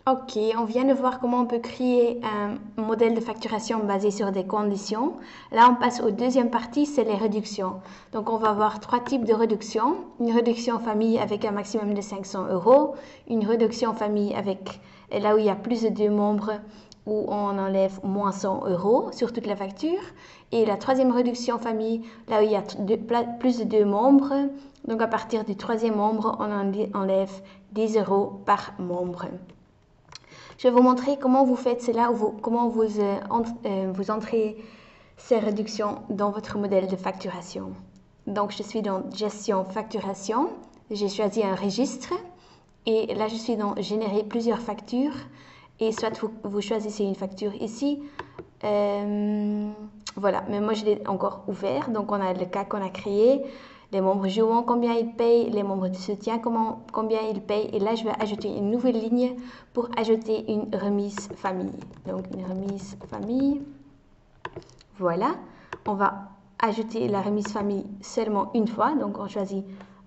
Ok, on vient de voir comment on peut créer un modèle de facturation basé sur des conditions. Là, on passe aux deuxième partie, c'est les réductions. Donc, on va voir trois types de réductions. Une réduction famille avec un maximum de 500 euros. Une réduction famille avec là où il y a plus de deux membres, où on enlève moins 100 euros sur toute la facture. Et la troisième réduction famille, là où il y a plus de deux membres. Donc, à partir du troisième membre, on enlève 10 euros par membre. Je vais vous montrer comment vous faites cela, comment vous entrez ces réductions dans votre modèle de facturation. Donc, je suis dans Gestion facturation. J'ai choisi un registre. Et là, je suis dans Générer plusieurs factures. Et soit vous choisissez une facture ici. Voilà, mais moi, je l'ai encore ouvert. Donc, on a le cas qu'on a créé. Les membres jouants, combien ils payent, les membres du soutien, combien ils payent. Et là, je vais ajouter une nouvelle ligne pour ajouter une remise famille. Donc, une remise famille. Voilà. On va ajouter la remise famille seulement une fois. Donc, on choisit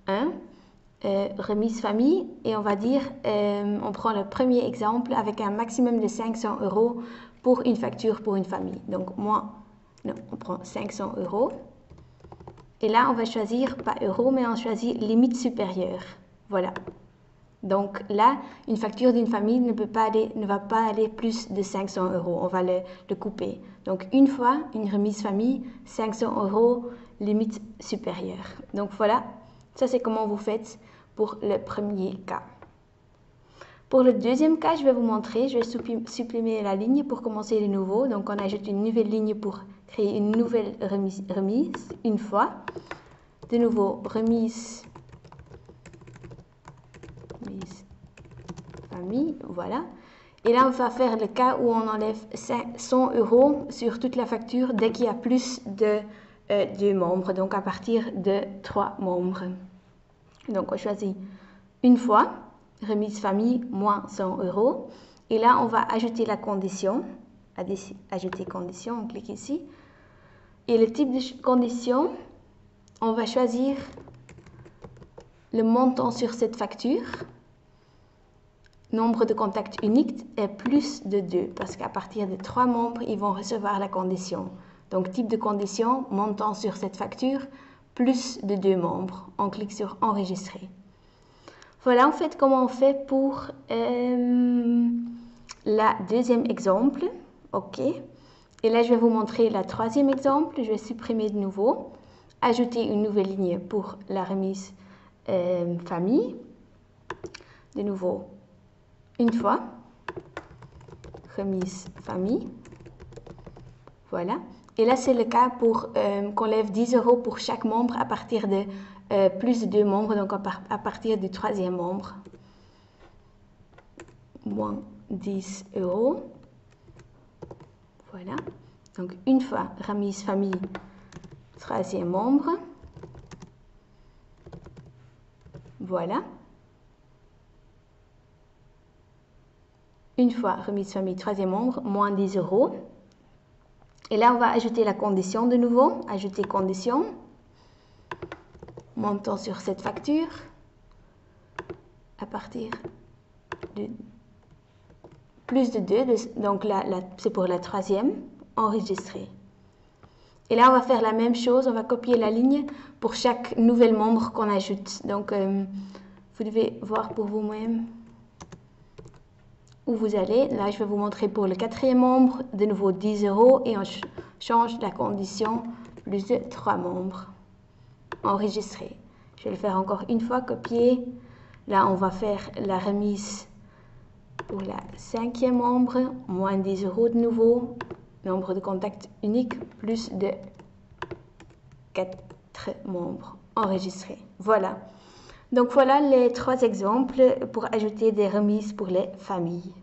un. Remise famille. Et on va dire, on prend le premier exemple avec un maximum de 500 euros pour une facture pour une famille. Donc, on prend 500 euros. Et là, on va choisir, pas euro, mais on choisit limite supérieure. Voilà. Donc là, une facture d'une famille ne va pas aller plus de 500 euros. On va le couper. Donc une fois, une remise famille, 500 euros, limite supérieure. Donc voilà, ça c'est comment vous faites pour le premier cas. Pour le deuxième cas, je vais vous montrer. Je vais supprimer la ligne pour commencer de nouveau. Donc on ajoute une nouvelle ligne pour créer une nouvelle remise une fois. De nouveau, remise famille, voilà. Et là, on va faire le cas où on enlève 100 euros sur toute la facture dès qu'il y a plus de 2 membres, donc à partir de 3 membres. Donc, on choisit une fois, remise famille, moins 100 euros. Et là, on va ajouter la condition. Ajouter condition, on clique ici. Et le type de condition, on va choisir le montant sur cette facture. Nombre de contacts uniques est plus de 2 parce qu'à partir de 3 membres, ils vont recevoir la condition. Donc, type de condition, montant sur cette facture, plus de 2 membres. On clique sur enregistrer. Voilà en fait comment on fait pour la deuxième exemple. OK. Et là, je vais vous montrer la troisième exemple. Je vais supprimer de nouveau. Ajouter une nouvelle ligne pour la remise famille. De nouveau, une fois, remise famille, voilà. Et là, c'est le cas pour qu'on lève 10 euros pour chaque membre à partir de plus de 2 membres, donc à partir du troisième membre. Moins 10 euros, voilà. Donc, une fois, remise famille, troisième membre, voilà. Une fois, remise famille, troisième membre, moins 10 euros. Et là, on va ajouter la condition de nouveau. Ajouter condition. Montant sur cette facture. À partir de plus de 2. Donc là, c'est pour la troisième. Enregistrer. Et là, on va faire la même chose. On va copier la ligne pour chaque nouvel membre qu'on ajoute. Donc, vous devez voir pour vous-même où vous allez. Là, je vais vous montrer pour le quatrième membre, de nouveau 10 euros et on change la condition, plus de 3 membres. Enregistrer. Je vais le faire encore une fois, copier. Là, on va faire la remise pour la cinquième membre, moins 10 euros de nouveau. Nombre de contacts uniques, plus de 4 membres. Enregistrer. Voilà. Donc voilà les 3 exemples pour ajouter des remises pour les familles.